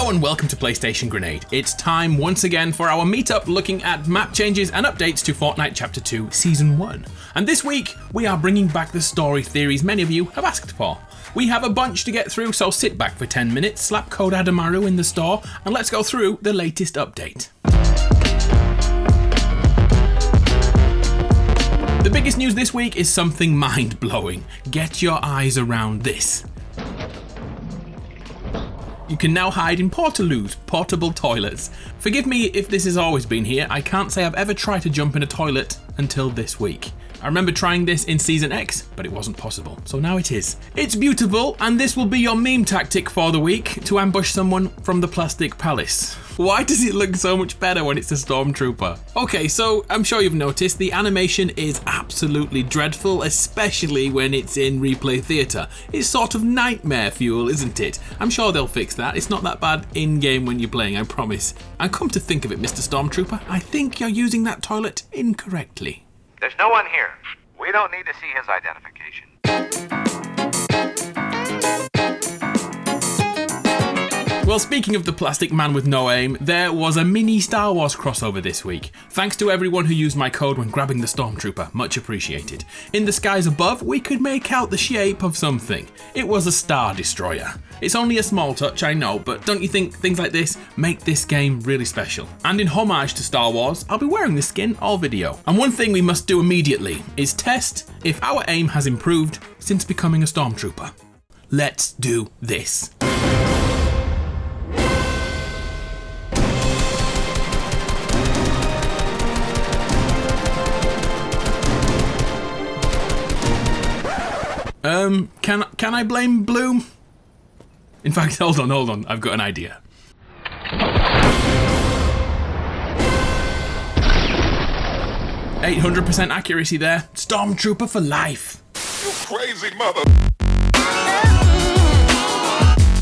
Hello and welcome to PlayStationGrenade. It's time once again for our meetup looking at map changes and updates to Fortnite Chapter 2 Season 1. And this week, we are bringing back the story theories many of you have asked for. We have a bunch to get through, so sit back for 10 minutes, slap code ADAMARU in the store, and let's go through the latest update. The biggest news this week is something mind-blowing. Get your eyes around this. You can now hide in portaloos, portable toilets. Forgive me if this has always been here, I can't say I've ever tried to jump in a toilet until this week. I remember trying this in Season X, but it wasn't possible, so now it is. It's beautiful, and this will be your meme tactic for the week, to ambush someone from the Plastic Palace. Why does it look so much better when it's a stormtrooper? Okay, so I'm sure you've noticed the animation is absolutely dreadful, especially when it's in replay theatre. It's sort of nightmare fuel, isn't it? I'm sure they'll fix that. It's not that bad in-game when you're playing, I promise. And come to think of it, Mr. Stormtrooper, I think you're using that toilet incorrectly. There's no one here. We don't need to see his identification. Well, speaking of the plastic man with no aim, there was a mini Star Wars crossover this week. Thanks to everyone who used my code when grabbing the Stormtrooper, much appreciated. In the skies above, we could make out the shape of something. It was a Star Destroyer. It's only a small touch, I know, but don't you think things like this make this game really special? And in homage to Star Wars, I'll be wearing this skin all video. And one thing we must do immediately is test if our aim has improved since becoming a Stormtrooper. Let's do this. Can I blame Bloom? In fact, hold on, I've got an idea. %800% accuracy there. Stormtrooper for life. You crazy mother...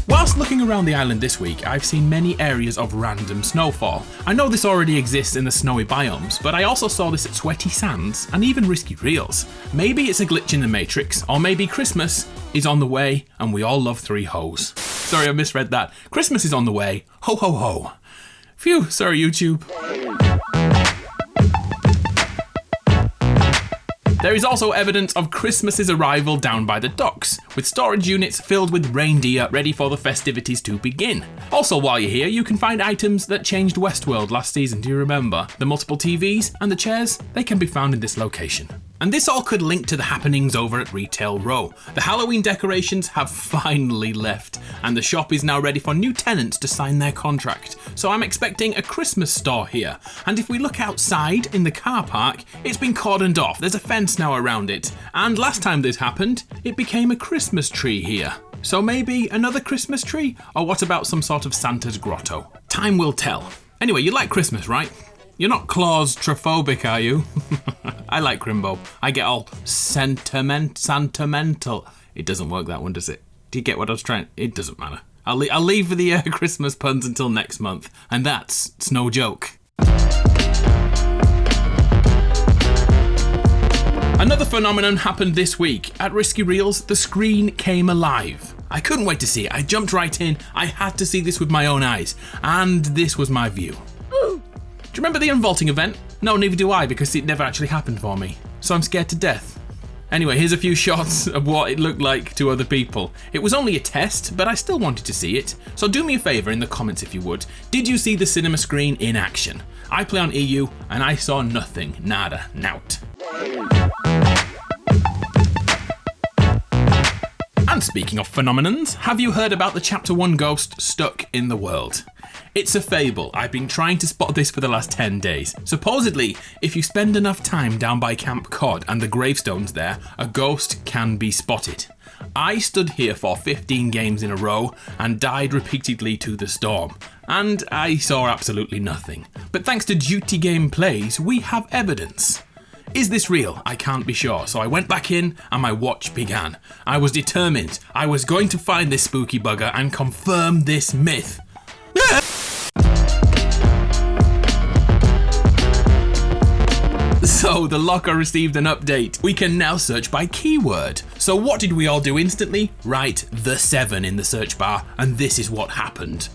Whilst looking around the island this week, I've seen many areas of random snowfall. I know this already exists in the snowy biomes, but I also saw this at Sweaty Sands and even Risky Reels. Maybe it's a glitch in the Matrix, or maybe Christmas is on the way and we all love three hoes. Sorry, I misread that. Christmas is on the way. Ho ho ho. Phew, sorry YouTube. There is also evidence of Christmas's arrival down by the docks, with storage units filled with reindeer ready for the festivities to begin. Also, while you're here, you can find items that changed Westworld last season, do you remember? The multiple TVs and the chairs, they can be found in this location. And this all could link to the happenings over at Retail Row. The Halloween decorations have finally left, and the shop is now ready for new tenants to sign their contract. So I'm expecting a Christmas store here. And if we look outside in the car park, it's been cordoned off. There's a fence now around it. And last time this happened, it became a Christmas tree here. So maybe another Christmas tree? Or what about some sort of Santa's grotto? Time will tell. Anyway, you like Christmas, right? You're not claustrophobic, are you? I like Crimbo. I get all sentimental. It doesn't work, that one, does it? Do you get what I was trying? It doesn't matter. I'll leave the Christmas puns until next month, and it's no joke. Another phenomenon happened this week. At Risky Reels, the screen came alive. I couldn't wait to see it. I jumped right in. I had to see this with my own eyes, and this was my view. Do you remember the unvaulting event? No, neither do I, because it never actually happened for me. So I'm scared to death. Anyway, here's a few shots of what it looked like to other people. It was only a test, but I still wanted to see it. So do me a favour in the comments if you would. Did you see the cinema screen in action? I play on EU, and I saw nothing. Nada. Nout. And speaking of phenomenons, have you heard about the Chapter 1 ghost stuck in the world? It's a fable. I've been trying to spot this for the last 10 days. Supposedly, if you spend enough time down by Camp Cod and the gravestones there, a ghost can be spotted. I stood here for 15 games in a row and died repeatedly to the storm. And I saw absolutely nothing. But thanks to Duty Game Plays, we have evidence. Is this real? I can't be sure, so I went back in and my watch began. I was determined. I was going to find this spooky bugger and confirm this myth. So the locker received an update. We can now search by keyword. So what did we all do instantly? Write the 7 in the search bar, and this is what happened.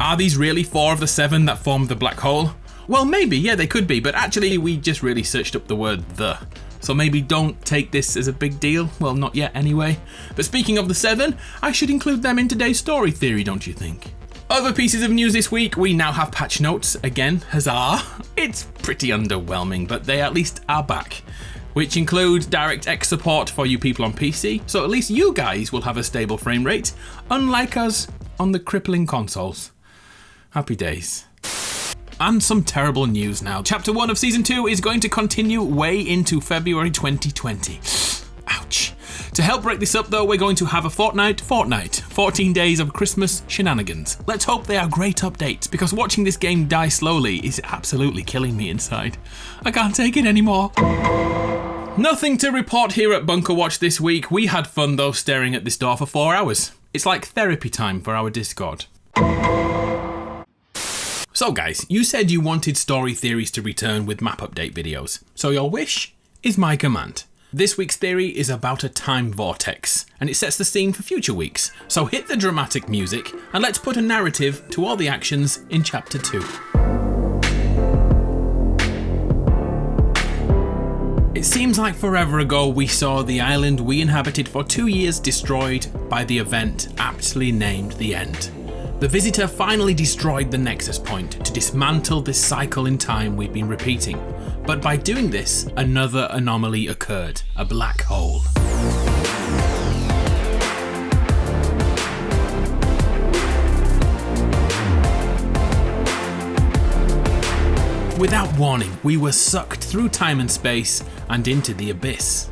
Are these really 4 of the 7 that formed the black hole? Well, maybe, yeah, they could be, but actually we just really searched up the word "the." So maybe don't take this as a big deal. Well, not yet anyway. But speaking of the 7, I should include them in today's story theory, don't you think? Other pieces of news this week, we now have patch notes again, huzzah. It's pretty underwhelming, but they at least are back, which include DirectX support for you people on PC, so at least you guys will have a stable frame rate, unlike us on the crippling consoles. Happy days. And some terrible news now. Chapter 1 of Season 2 is going to continue way into February 2020. Ouch. To help break this up though, we're going to have a Fortnite, 14 days of Christmas shenanigans. Let's hope they are great updates, because watching this game die slowly is absolutely killing me inside. I can't take it anymore. Nothing to report here at Bunker Watch this week. We had fun though staring at this door for 4 hours. It's like therapy time for our Discord. So guys, you said you wanted story theories to return with map update videos, so your wish is my command. This week's theory is about a time vortex, and it sets the scene for future weeks, so hit the dramatic music and let's put a narrative to all the actions in Chapter 2. It seems like forever ago we saw the island we inhabited for 2 years destroyed by the event aptly named the End. The Visitor finally destroyed the Nexus Point to dismantle this cycle in time we've been repeating. But by doing this, another anomaly occurred, a black hole. Without warning, we were sucked through time and space and into the abyss.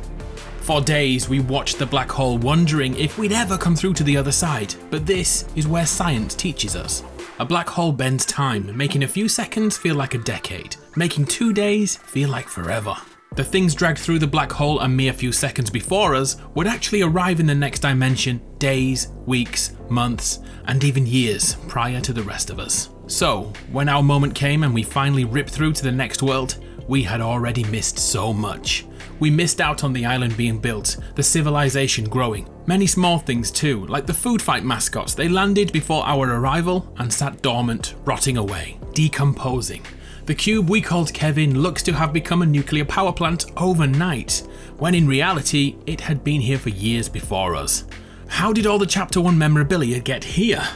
For days, we watched the black hole wondering if we'd ever come through to the other side, but this is where science teaches us. A black hole bends time, making a few seconds feel like a decade, making 2 days feel like forever. The things dragged through the black hole a mere few seconds before us would actually arrive in the next dimension days, weeks, months, and even years prior to the rest of us. So, when our moment came and we finally ripped through to the next world, we had already missed so much. We missed out on the island being built, the civilization growing. Many small things too, like the food fight mascots. They landed before our arrival and sat dormant, rotting away, decomposing. The cube we called Kevin looks to have become a nuclear power plant overnight, when in reality it had been here for years before us. How did all the Chapter 1 memorabilia get here?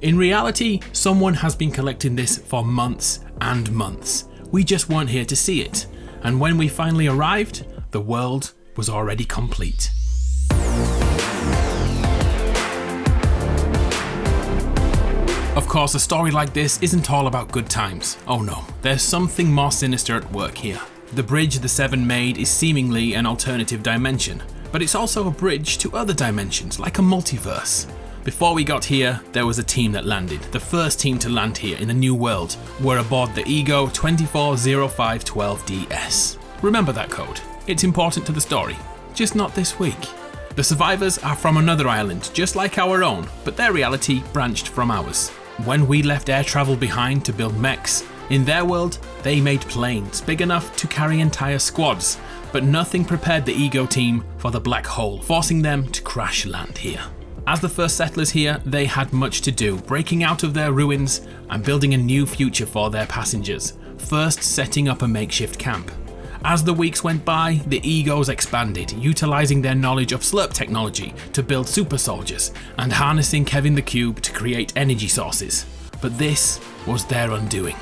In reality, someone has been collecting this for months and months. We just weren't here to see it. And when we finally arrived, the world was already complete. Of course, a story like this isn't all about good times. Oh no, there's something more sinister at work here. The bridge the Seven made is seemingly an alternative dimension, but it's also a bridge to other dimensions, like a multiverse. Before we got here, there was a team that landed. The first team to land here in the new world were aboard the Ego 240512DS. Remember that code. It's important to the story, just not this week. The survivors are from another island, just like our own, but their reality branched from ours. When we left air travel behind to build mechs, in their world, they made planes big enough to carry entire squads, but nothing prepared the Ego team for the black hole, forcing them to crash land here. As the first settlers here, they had much to do, breaking out of their ruins and building a new future for their passengers, first setting up a makeshift camp. As the weeks went by, the Egos expanded, utilizing their knowledge of slurp technology to build super soldiers and harnessing Kevin the Cube to create energy sources. But this was their undoing.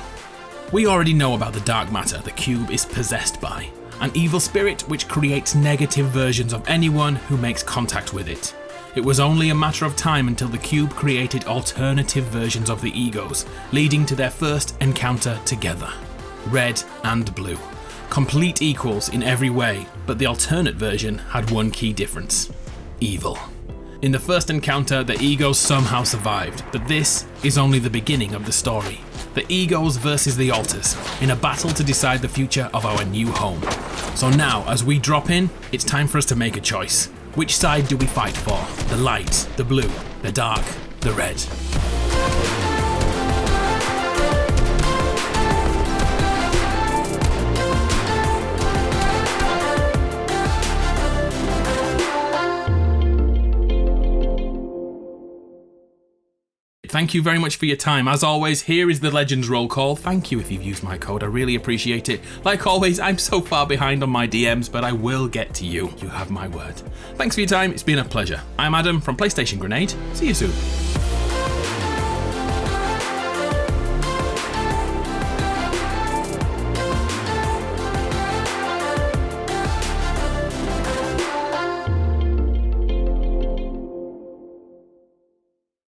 We already know about the dark matter the Cube is possessed by, an evil spirit which creates negative versions of anyone who makes contact with it. It was only a matter of time until the Cube created alternative versions of the Egos, leading to their first encounter together. Red and blue. Complete equals in every way, but the alternate version had one key difference: evil. In the first encounter, the Egos somehow survived, but this is only the beginning of the story. The Egos versus the Alters, in a battle to decide the future of our new home. So now, as we drop in, it's time for us to make a choice. Which side do we fight for? The light, the blue, the dark, the red? Thank you very much for your time. As always, here is the Legends roll call. Thank you if you've used my code. I really appreciate it. Like always, I'm so far behind on my DMs, but I will get to you. You have my word. Thanks for your time. It's been a pleasure. I'm Adam from PlayStation Grenade. See you soon.